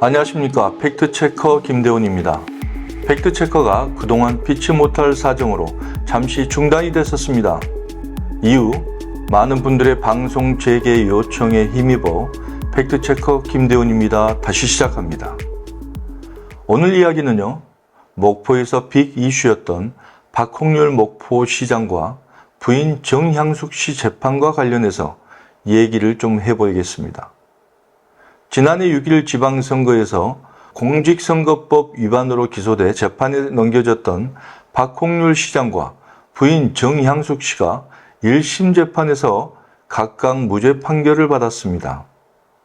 안녕하십니까. 팩트체커 김대훈입니다. 팩트체커가 그동안 피치 못할 사정으로 잠시 중단이 됐었습니다. 이후 많은 분들의 방송 재개 요청에 힘입어 팩트체커 김대훈입니다. 다시 시작합니다. 오늘 이야기는요, 목포에서 빅 이슈였던 박홍률 목포시장과 부인 정향숙 씨 재판과 관련해서 얘기를 좀 해보겠습니다. 지난해 6일 지방선거에서 공직선거법 위반으로 기소돼 재판에 넘겨졌던 박홍률 시장과 부인 정향숙 씨가 1심 재판에서 각각 무죄 판결을 받았습니다.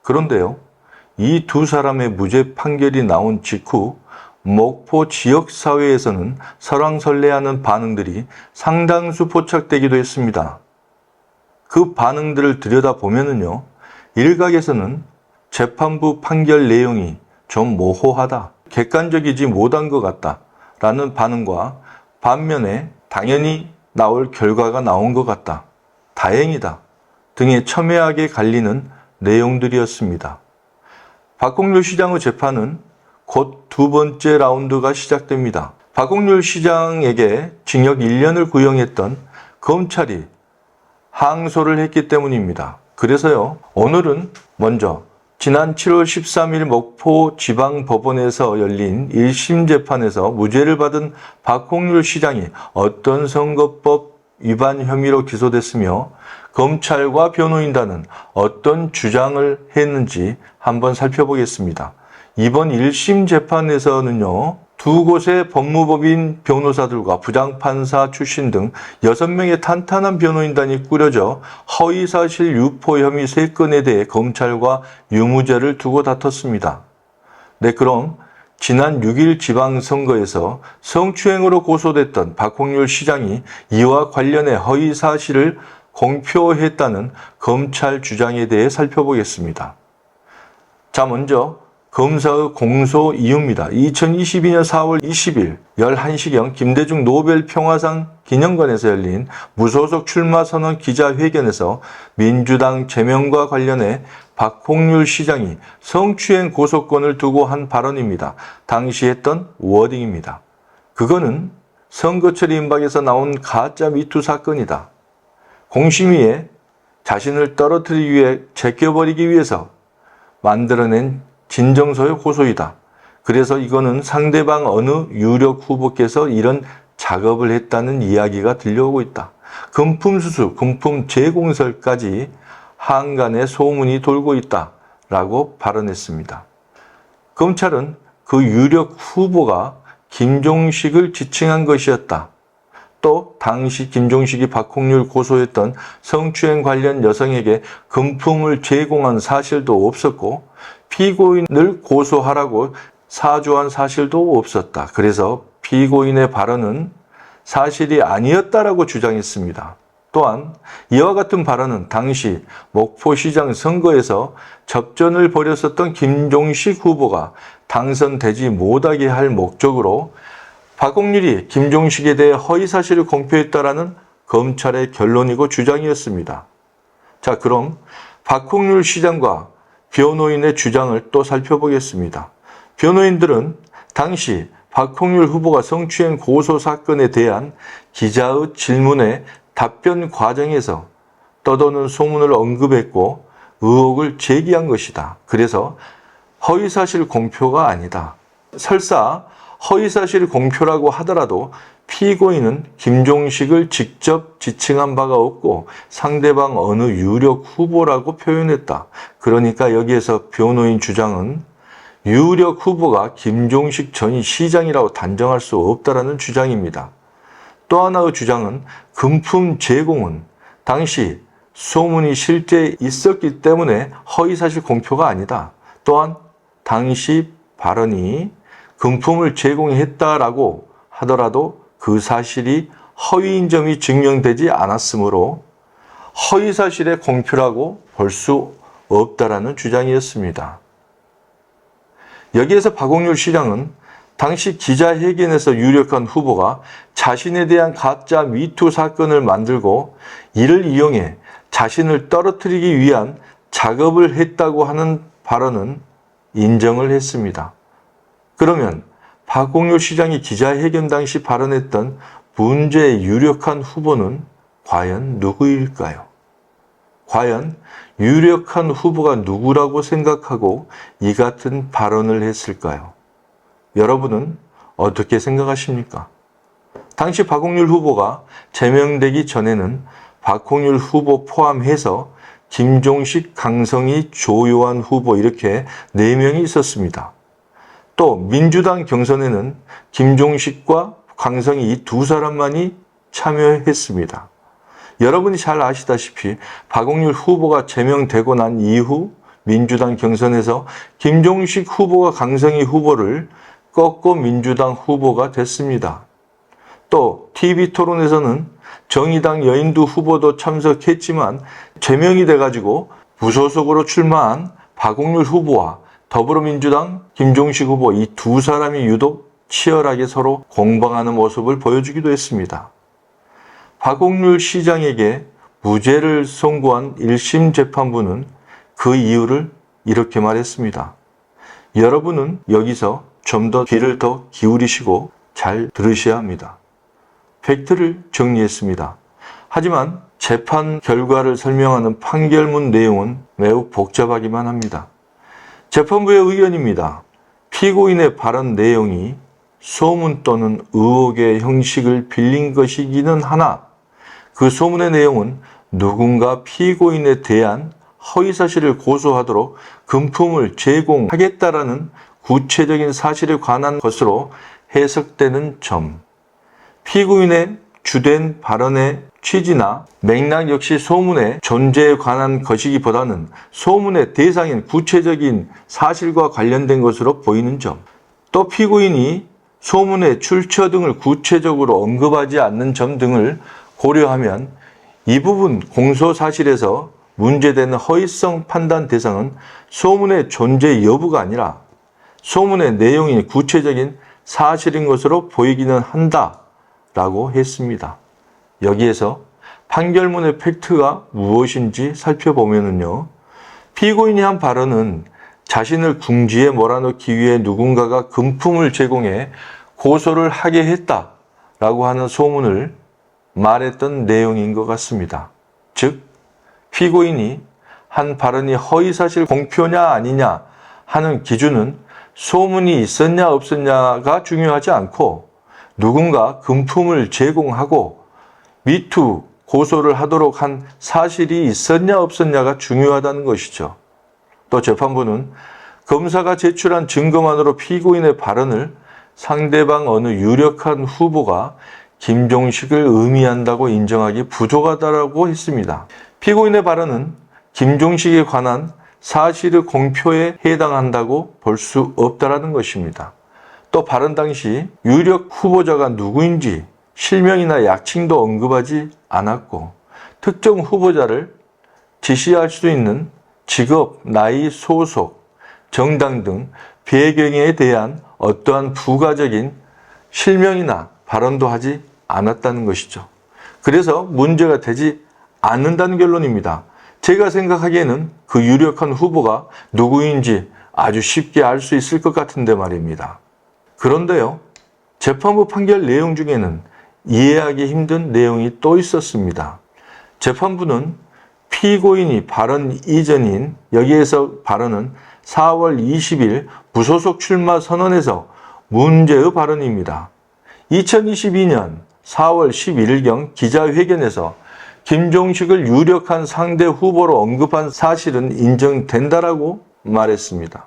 그런데요, 이 두 사람의 무죄 판결이 나온 직후 목포 지역사회에서는 설왕설래하는 반응들이 상당수 포착되기도 했습니다. 그 반응들을 들여다보면요, 일각에서는 재판부 판결 내용이 좀 모호하다, 객관적이지 못한 것 같다 라는 반응과 반면에 당연히 나올 결과가 나온 것 같다, 다행이다 등의 첨예하게 갈리는 내용들이었습니다. 박홍률 시장의 재판은 곧 두 번째 라운드가 시작됩니다. 박홍률 시장에게 징역 1년을 구형했던 검찰이 항소를 했기 때문입니다. 그래서요, 오늘은 먼저 지난 7월 13일 목포지방법원에서 열린 1심 재판에서 무죄를 받은 박홍률 시장이 어떤 선거법 위반 혐의로 기소됐으며 검찰과 변호인단은 어떤 주장을 했는지 한번 살펴보겠습니다. 이번 1심 재판에서는요, 두 곳의 법무법인 변호사들과 부장판사 출신 등 6명의 탄탄한 변호인단이 꾸려져 허위사실 유포 혐의 3건에 대해 검찰과 유무죄를 두고 다퉜습니다. 네, 그럼 지난 6일 지방선거에서 성추행으로 고소됐던 박홍률 시장이 이와 관련해 허위사실을 공표했다는 검찰 주장에 대해 살펴보겠습니다. 자, 먼저 검사의 공소 이유입니다. 2022년 4월 20일 11시경 김대중 노벨 평화상 기념관에서 열린 무소속 출마 선언 기자회견에서 민주당 제명과 관련해 박홍률 시장이 성추행 고소권을 두고 한 발언입니다. 당시 했던 워딩입니다. 그거는 선거철 임박에서 나온 가짜 미투 사건이다. 공심위에 자신을 떨어뜨리기 위해 제껴버리기 위해서 만들어낸 진정서의 고소이다. 그래서 이거는 상대방 어느 유력 후보께서 이런 작업을 했다는 이야기가 들려오고 있다. 금품 수수, 금품 제공설까지 한간에 소문이 돌고 있다 라고 발언했습니다. 검찰은 그 유력 후보가 김종식을 지칭한 것이었다. 또 당시 김종식이 박홍률 고소했던 성추행 관련 여성에게 금품을 제공한 사실도 없었고 피고인을 고소하라고 사주한 사실도 없었다. 그래서 피고인의 발언은 사실이 아니었다라고 주장했습니다. 또한 이와 같은 발언은 당시 목포시장 선거에서 접전을 벌였었던 김종식 후보가 당선되지 못하게 할 목적으로 박홍률이 김종식에 대해 허위사실을 공표했다라는 검찰의 결론이고 주장이었습니다. 자, 그럼 박홍률 시장과 변호인의 주장을 또 살펴보겠습니다. 변호인들은 당시 박홍률 후보가 성추행 고소 사건에 대한 기자의 질문에 답변 과정에서 떠도는 소문을 언급했고 의혹을 제기한 것이다. 그래서 허위사실 공표가 아니다. 설사 허위사실 공표라고 하더라도 피고인은 김종식을 직접 지칭한 바가 없고 상대방 어느 유력 후보라고 표현했다. 그러니까 여기에서 변호인 주장은 유력 후보가 김종식 전 시장이라고 단정할 수 없다라는 주장입니다. 또 하나의 주장은 금품 제공은 당시 소문이 실제 있었기 때문에 허위사실 공표가 아니다. 또한 당시 발언이 금품을 제공했다라고 하더라도 그 사실이 허위인 점이 증명되지 않았으므로 허위사실의 공표라고 볼 수 없다라는 주장이었습니다. 여기에서 박홍률 시장은 당시 기자회견에서 유력한 후보가 자신에 대한 가짜 미투 사건을 만들고 이를 이용해 자신을 떨어뜨리기 위한 작업을 했다고 하는 발언은 인정을 했습니다. 그러면 박홍률 시장이 기자회견 당시 발언했던 문제의 유력한 후보는 과연 누구일까요? 과연 유력한 후보가 누구라고 생각하고 이 같은 발언을 했을까요? 여러분은 어떻게 생각하십니까? 당시 박홍률 후보가 제명되기 전에는 박홍률 후보 포함해서 김종식, 강성희, 조요한 후보 이렇게 4명이 있었습니다. 또 민주당 경선에는 김종식과 강성희 이 두 사람만이 참여했습니다. 여러분이 잘 아시다시피 박홍률 후보가 제명되고 난 이후 민주당 경선에서 김종식 후보가 강성희 후보를 꺾고 민주당 후보가 됐습니다. 또 TV토론에서는 정의당 여인두 후보도 참석했지만 제명이 돼가지고 무소속으로 출마한 박홍률 후보와 더불어민주당 김종식 후보 이 두 사람이 유독 치열하게 서로 공방하는 모습을 보여주기도 했습니다. 박홍률 시장에게 무죄를 선고한 1심 재판부는 그 이유를 이렇게 말했습니다. 여러분은 여기서 좀 더 귀를 더 기울이시고 잘 들으셔야 합니다. 팩트를 정리했습니다. 하지만 재판 결과를 설명하는 판결문 내용은 매우 복잡하기만 합니다. 재판부의 의견입니다. 피고인의 발언 내용이 소문 또는 의혹의 형식을 빌린 것이기는 하나 그 소문의 내용은 누군가 피고인에 대한 허위사실을 고소하도록 금품을 제공하겠다라는 구체적인 사실에 관한 것으로 해석되는 점, 피고인의 주된 발언의 취지나 맥락 역시 소문의 존재에 관한 것이기보다는 소문의 대상인 구체적인 사실과 관련된 것으로 보이는 점, 또 피고인이 소문의 출처 등을 구체적으로 언급하지 않는 점 등을 고려하면 이 부분 공소사실에서 문제되는 허위성 판단 대상은 소문의 존재 여부가 아니라 소문의 내용이 구체적인 사실인 것으로 보이기는 한다라고 했습니다. 여기에서 판결문의 팩트가 무엇인지 살펴보면요. 피고인이 한 발언은 자신을 궁지에 몰아넣기 위해 누군가가 금품을 제공해 고소를 하게 했다라고 하는 소문을 말했던 내용인 것 같습니다. 즉, 피고인이 한 발언이 허위사실 공표냐 아니냐 하는 기준은 소문이 있었냐 없었냐가 중요하지 않고 누군가 금품을 제공하고 미투 고소를 하도록 한 사실이 있었냐 없었냐가 중요하다는 것이죠. 또 재판부는 검사가 제출한 증거만으로 피고인의 발언을 상대방 어느 유력한 후보가 김종식을 의미한다고 인정하기 부족하다고 했습니다. 피고인의 발언은 김종식에 관한 사실의 공표에 해당한다고 볼 수 없다는 것입니다. 또 발언 당시 유력 후보자가 누구인지 실명이나 약칭도 언급하지 않았고 특정 후보자를 지시할 수 있는 직업, 나이, 소속, 정당 등 배경에 대한 어떠한 부가적인 실명이나 발언도 하지 않았다는 것이죠. 그래서 문제가 되지 않는다는 결론입니다. 제가 생각하기에는 그 유력한 후보가 누구인지 아주 쉽게 알 수 있을 것 같은데 말입니다. 그런데요, 재판부 판결 내용 중에는 이해하기 힘든 내용이 또 있었습니다. 재판부는 피고인이 발언 이전인 여기에서 발언은 4월 20일 무소속 출마 선언에서 문제의 발언입니다. 2022년 4월 11일경 기자회견에서 김종식을 유력한 상대 후보로 언급한 사실은 인정된다라고 말했습니다.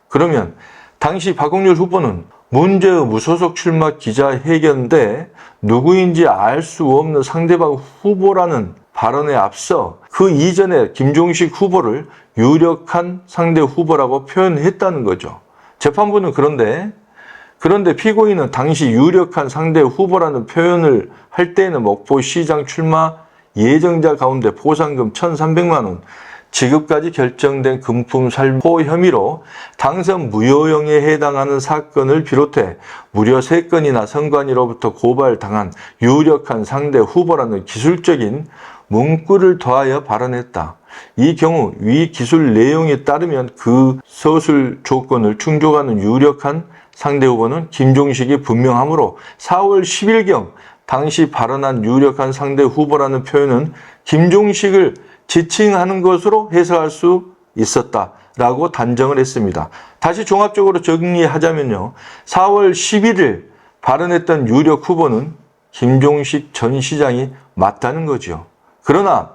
그러면 당시 박홍률 후보는 문제의 무소속 출마 기자회견 때 누구인지 알 수 없는 상대방 후보라는 발언에 앞서 그 이전에 김종식 후보를 유력한 상대 후보라고 표현했다는 거죠. 재판부는 그런데 피고인은 당시 유력한 상대 후보라는 표현을 할 때에는 목포시장 출마 예정자 가운데 보상금 1,300만 원, 지급까지 결정된 금품 살포 혐의로 당선 무효형에 해당하는 사건을 비롯해 무려 3건이나 선관위로부터 고발당한 유력한 상대 후보라는 기술적인 문구를 더하여 발언했다. 이 경우 위 기술 내용에 따르면 그 서술 조건을 충족하는 유력한 상대 후보는 김종식이 분명하므로 4월 10일경 당시 발언한 유력한 상대 후보라는 표현은 김종식을 지칭하는 것으로 해석할 수 있었다라고 단정을 했습니다. 다시 종합적으로 정리하자면요. 4월 11일 발언했던 유력 후보는 김종식 전 시장이 맞다는 거죠. 그러나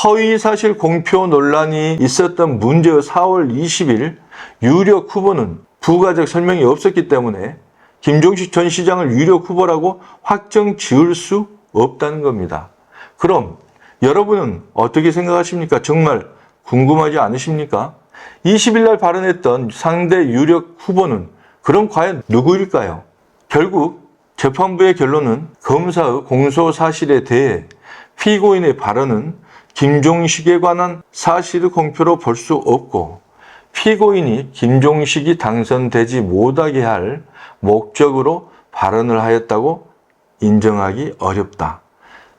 허위사실 공표 논란이 있었던 문제의 4월 20일 유력 후보는 부가적 설명이 없었기 때문에 김종식 전 시장을 유력 후보라고 확정 지을 수 없다는 겁니다. 그럼 여러분은 어떻게 생각하십니까? 정말 궁금하지 않으십니까? 20일 날 발언했던 상대 유력 후보는 그럼 과연 누구일까요? 결국 재판부의 결론은 검사의 공소 사실에 대해 피고인의 발언은 김종식에 관한 사실의 공표로 볼 수 없고 피고인이 김종식이 당선되지 못하게 할 목적으로 발언을 하였다고 인정하기 어렵다.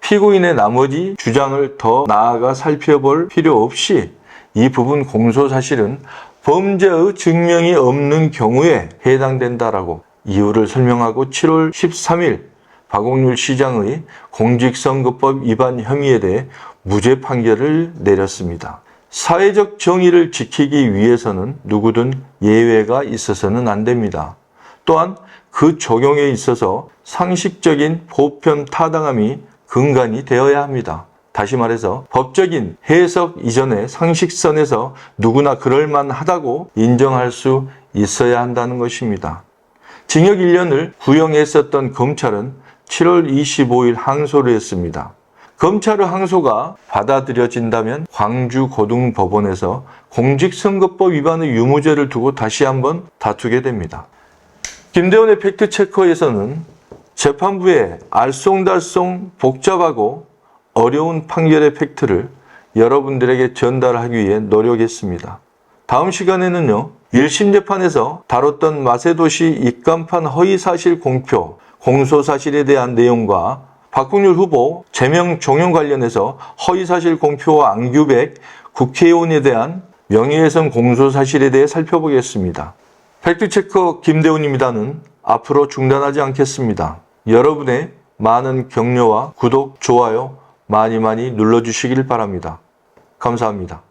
피고인의 나머지 주장을 더 나아가 살펴볼 필요 없이 이 부분 공소사실은 범죄의 증명이 없는 경우에 해당된다라고 이유를 설명하고 7월 13일 박홍률 시장의 공직선거법 위반 혐의에 대해 무죄 판결을 내렸습니다. 사회적 정의를 지키기 위해서는 누구든 예외가 있어서는 안 됩니다. 또한 그 적용에 있어서 상식적인 보편 타당함이 근간이 되어야 합니다. 다시 말해서 법적인 해석 이전에 상식선에서 누구나 그럴만하다고 인정할 수 있어야 한다는 것입니다. 징역 1년을 구형했었던 검찰은 7월 25일 항소를 했습니다. 검찰의 항소가 받아들여진다면 광주고등법원에서 공직선거법 위반의 유무죄를 두고 다시 한번 다투게 됩니다. 김대원의 팩트체커에서는 재판부의 알쏭달쏭 복잡하고 어려운 판결의 팩트를 여러분들에게 전달하기 위해 노력했습니다. 다음 시간에는요, 1심 재판에서 다뤘던 마세도시 입간판 허위사실 공표, 공소사실에 대한 내용과 박홍률 후보 제명 종용 관련해서 허위사실 공표와 안규백 국회의원에 대한 명예훼손 공소사실에 대해 살펴보겠습니다. 팩트체커 김대훈입니다는 앞으로 중단하지 않겠습니다. 여러분의 많은 격려와 구독, 좋아요 많이 눌러주시길 바랍니다. 감사합니다.